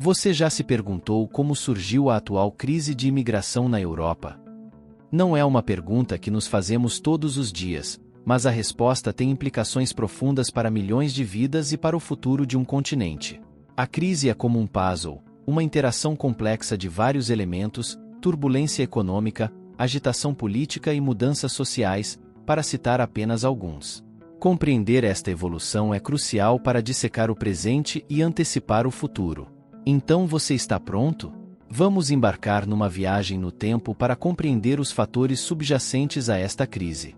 Você já se perguntou como surgiu a atual crise de imigração na Europa? Não é uma pergunta que nos fazemos todos os dias, mas a resposta tem implicações profundas para milhões de vidas e para o futuro de um continente. A crise é como um puzzle, uma interação complexa de vários elementos, turbulência econômica, agitação política e mudanças sociais, para citar apenas alguns. Compreender esta evolução é crucial para dissecar o presente e antecipar o futuro. Então você está pronto? Vamos embarcar numa viagem no tempo para compreender os fatores subjacentes a esta crise.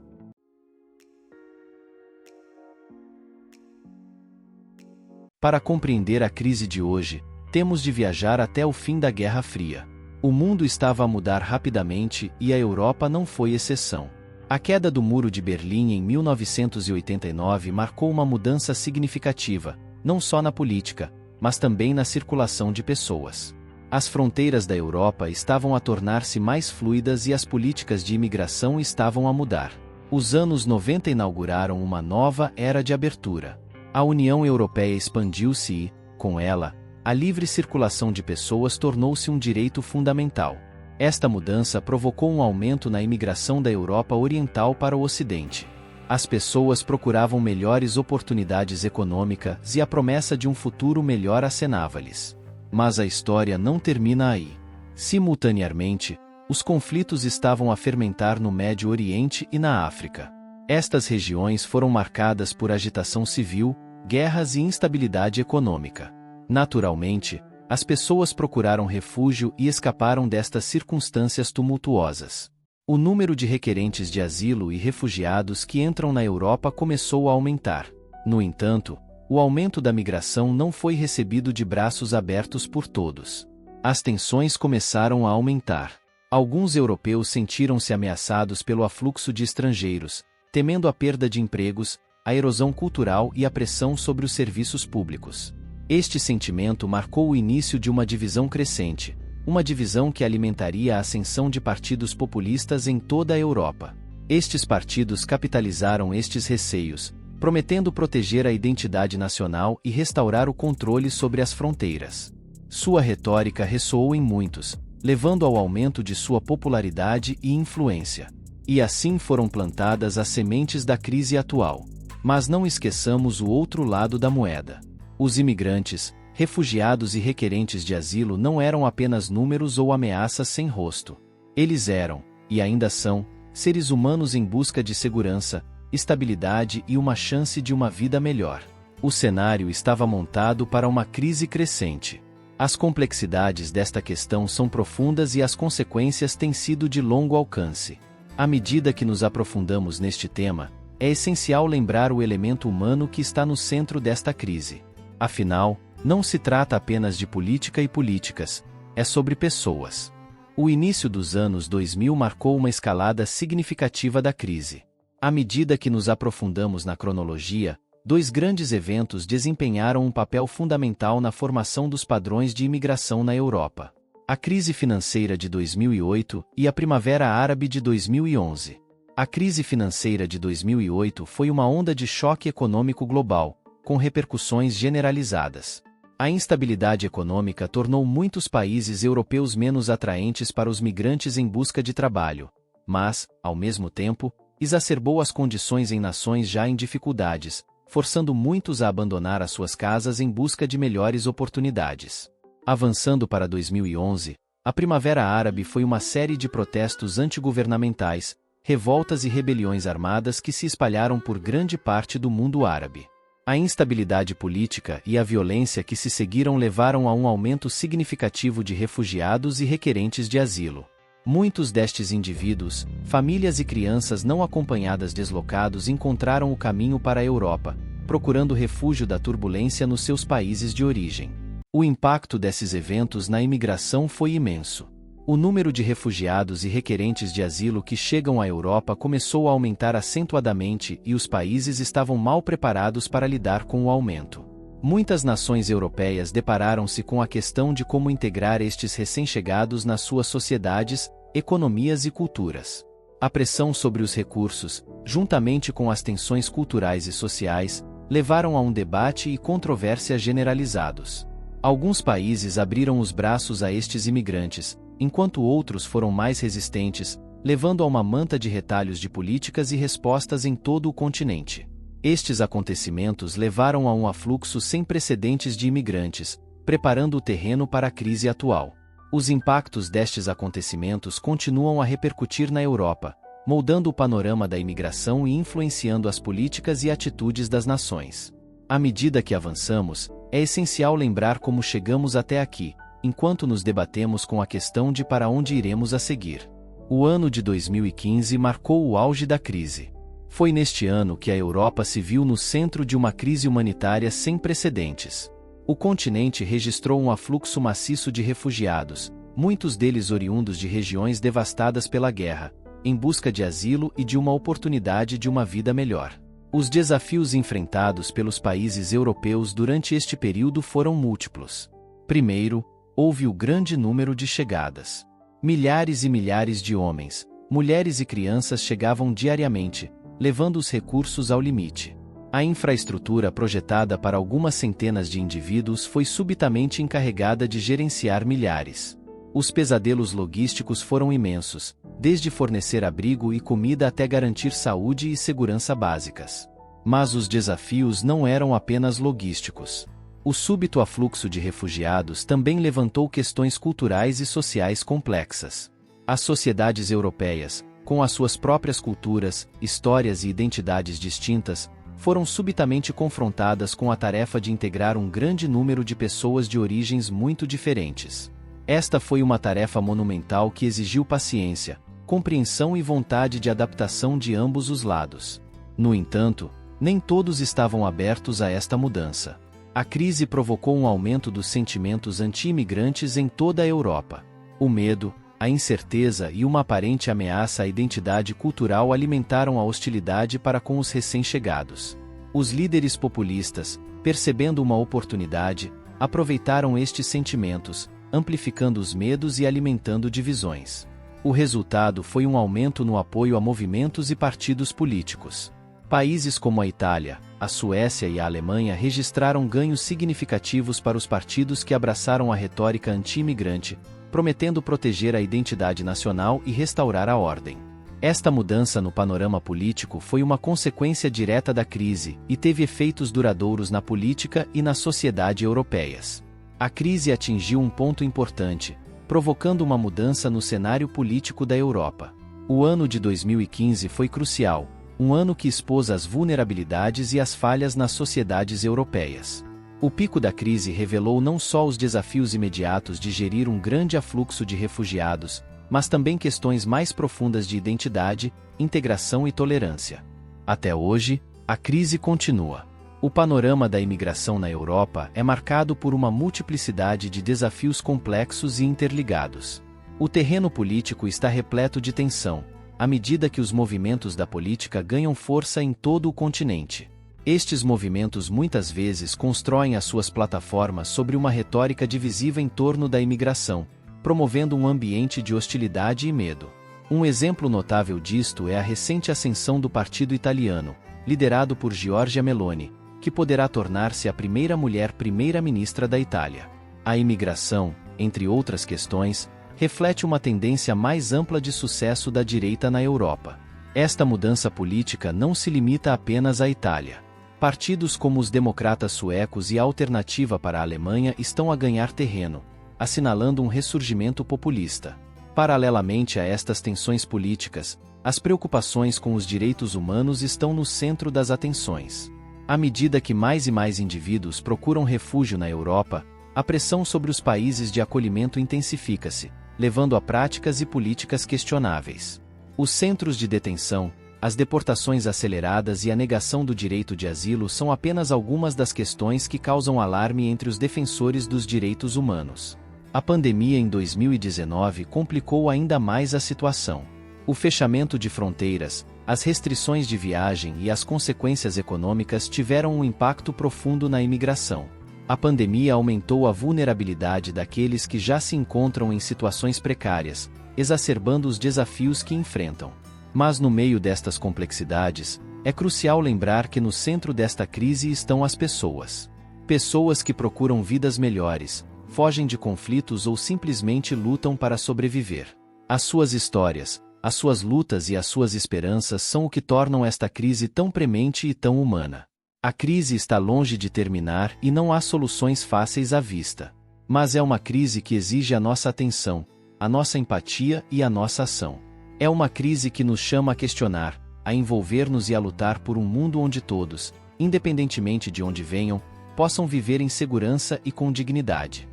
Para compreender a crise de hoje, temos de viajar até o fim da Guerra Fria. O mundo estava a mudar rapidamente e a Europa não foi exceção. A queda do Muro de Berlim em 1989 marcou uma mudança significativa, não só na política, mas também na circulação de pessoas. As fronteiras da Europa estavam a tornar-se mais fluidas e as políticas de imigração estavam a mudar. Os anos 90 inauguraram uma nova era de abertura. A União Europeia expandiu-se e, com ela, a livre circulação de pessoas tornou-se um direito fundamental. Esta mudança provocou um aumento na imigração da Europa Oriental para o Ocidente. As pessoas procuravam melhores oportunidades econômicas e a promessa de um futuro melhor acenava-lhes. Mas a história não termina aí. Simultaneamente, os conflitos estavam a fermentar no Médio Oriente e na África. Estas regiões foram marcadas por agitação civil, guerras e instabilidade econômica. Naturalmente, as pessoas procuraram refúgio e escaparam destas circunstâncias tumultuosas. O número de requerentes de asilo e refugiados que entram na Europa começou a aumentar. No entanto, o aumento da migração não foi recebido de braços abertos por todos. As tensões começaram a aumentar. Alguns europeus sentiram-se ameaçados pelo afluxo de estrangeiros, temendo a perda de empregos, a erosão cultural e a pressão sobre os serviços públicos. Este sentimento marcou o início de uma divisão crescente, uma divisão que alimentaria a ascensão de partidos populistas em toda a Europa. Estes partidos capitalizaram estes receios, prometendo proteger a identidade nacional e restaurar o controle sobre as fronteiras. Sua retórica ressoou em muitos, levando ao aumento de sua popularidade e influência. E assim foram plantadas as sementes da crise atual. Mas não esqueçamos o outro lado da moeda. Os imigrantes, refugiados e requerentes de asilo não eram apenas números ou ameaças sem rosto. Eles eram, e ainda são, seres humanos em busca de segurança, estabilidade e uma chance de uma vida melhor. O cenário estava montado para uma crise crescente. As complexidades desta questão são profundas e as consequências têm sido de longo alcance. À medida que nos aprofundamos neste tema, é essencial lembrar o elemento humano que está no centro desta crise. Afinal, não se trata apenas de política e políticas, é sobre pessoas. O início dos anos 2000 marcou uma escalada significativa da crise. À medida que nos aprofundamos na cronologia, dois grandes eventos desempenharam um papel fundamental na formação dos padrões de imigração na Europa: a crise financeira de 2008 e a Primavera Árabe de 2011. A crise financeira de 2008 foi uma onda de choque econômico global, com repercussões generalizadas. A instabilidade econômica tornou muitos países europeus menos atraentes para os migrantes em busca de trabalho, mas, ao mesmo tempo, exacerbou as condições em nações já em dificuldades, forçando muitos a abandonar as suas casas em busca de melhores oportunidades. Avançando para 2011, a Primavera Árabe foi uma série de protestos antigovernamentais, revoltas e rebeliões armadas que se espalharam por grande parte do mundo árabe. A instabilidade política e a violência que se seguiram levaram a um aumento significativo de refugiados e requerentes de asilo. Muitos destes indivíduos, famílias e crianças não acompanhadas deslocados encontraram o caminho para a Europa, procurando refúgio da turbulência nos seus países de origem. O impacto desses eventos na imigração foi imenso. O número de refugiados e requerentes de asilo que chegam à Europa começou a aumentar acentuadamente e os países estavam mal preparados para lidar com o aumento. Muitas nações europeias depararam-se com a questão de como integrar estes recém-chegados nas suas sociedades, economias e culturas. A pressão sobre os recursos, juntamente com as tensões culturais e sociais, levaram a um debate e controvérsia generalizados. Alguns países abriram os braços a estes imigrantes, enquanto outros foram mais resistentes, levando a uma manta de retalhos de políticas e respostas em todo o continente. Estes acontecimentos levaram a um afluxo sem precedentes de imigrantes, preparando o terreno para a crise atual. Os impactos destes acontecimentos continuam a repercutir na Europa, moldando o panorama da imigração e influenciando as políticas e atitudes das nações. À medida que avançamos, é essencial lembrar como chegamos até aqui, enquanto nos debatemos com a questão de para onde iremos a seguir. O ano de 2015 marcou o auge da crise. Foi neste ano que a Europa se viu no centro de uma crise humanitária sem precedentes. O continente registrou um afluxo maciço de refugiados, muitos deles oriundos de regiões devastadas pela guerra, em busca de asilo e de uma oportunidade de uma vida melhor. Os desafios enfrentados pelos países europeus durante este período foram múltiplos. Primeiro, houve o grande número de chegadas. Milhares e milhares de homens, mulheres e crianças chegavam diariamente, levando os recursos ao limite. A infraestrutura projetada para algumas centenas de indivíduos foi subitamente encarregada de gerenciar milhares. Os pesadelos logísticos foram imensos, desde fornecer abrigo e comida até garantir saúde e segurança básicas. Mas os desafios não eram apenas logísticos. O súbito afluxo de refugiados também levantou questões culturais e sociais complexas. As sociedades europeias, com as suas próprias culturas, histórias e identidades distintas, foram subitamente confrontadas com a tarefa de integrar um grande número de pessoas de origens muito diferentes. Esta foi uma tarefa monumental que exigiu paciência, compreensão e vontade de adaptação de ambos os lados. No entanto, nem todos estavam abertos a esta mudança. A crise provocou um aumento dos sentimentos anti-imigrantes em toda a Europa. O medo, a incerteza e uma aparente ameaça à identidade cultural alimentaram a hostilidade para com os recém-chegados. Os líderes populistas, percebendo uma oportunidade, aproveitaram estes sentimentos, amplificando os medos e alimentando divisões. O resultado foi um aumento no apoio a movimentos e partidos políticos. Países como a Itália, a Suécia e a Alemanha registraram ganhos significativos para os partidos que abraçaram a retórica anti-imigrante, prometendo proteger a identidade nacional e restaurar a ordem. Esta mudança no panorama político foi uma consequência direta da crise e teve efeitos duradouros na política e na sociedade europeias. A crise atingiu um ponto importante, provocando uma mudança no cenário político da Europa. O ano de 2015 foi crucial, um ano que expôs as vulnerabilidades e as falhas nas sociedades europeias. O pico da crise revelou não só os desafios imediatos de gerir um grande afluxo de refugiados, mas também questões mais profundas de identidade, integração e tolerância. Até hoje, a crise continua. O panorama da imigração na Europa é marcado por uma multiplicidade de desafios complexos e interligados. O terreno político está repleto de tensão, à medida que os movimentos da política ganham força em todo o continente. Estes movimentos muitas vezes constroem as suas plataformas sobre uma retórica divisiva em torno da imigração, promovendo um ambiente de hostilidade e medo. Um exemplo notável disto é a recente ascensão do Partido Italiano, liderado por Giorgia Meloni, que poderá tornar-se a primeira mulher primeira-ministra da Itália. A imigração, entre outras questões, reflete uma tendência mais ampla de sucesso da direita na Europa. Esta mudança política não se limita apenas à Itália. Partidos como os democratas suecos e a Alternativa para a Alemanha estão a ganhar terreno, assinalando um ressurgimento populista. Paralelamente a estas tensões políticas, as preocupações com os direitos humanos estão no centro das atenções. À medida que mais e mais indivíduos procuram refúgio na Europa, a pressão sobre os países de acolhimento intensifica-se, levando a práticas e políticas questionáveis. Os centros de detenção, as deportações aceleradas e a negação do direito de asilo são apenas algumas das questões que causam alarme entre os defensores dos direitos humanos. A pandemia em 2019 complicou ainda mais a situação. O fechamento de fronteiras, as restrições de viagem e as consequências econômicas tiveram um impacto profundo na imigração. A pandemia aumentou a vulnerabilidade daqueles que já se encontram em situações precárias, exacerbando os desafios que enfrentam. Mas no meio destas complexidades, é crucial lembrar que no centro desta crise estão as pessoas. Pessoas que procuram vidas melhores, fogem de conflitos ou simplesmente lutam para sobreviver. As suas histórias, as suas lutas e as suas esperanças são o que tornam esta crise tão premente e tão humana. A crise está longe de terminar e não há soluções fáceis à vista. Mas é uma crise que exige a nossa atenção, a nossa empatia e a nossa ação. É uma crise que nos chama a questionar, a envolver-nos e a lutar por um mundo onde todos, independentemente de onde venham, possam viver em segurança e com dignidade.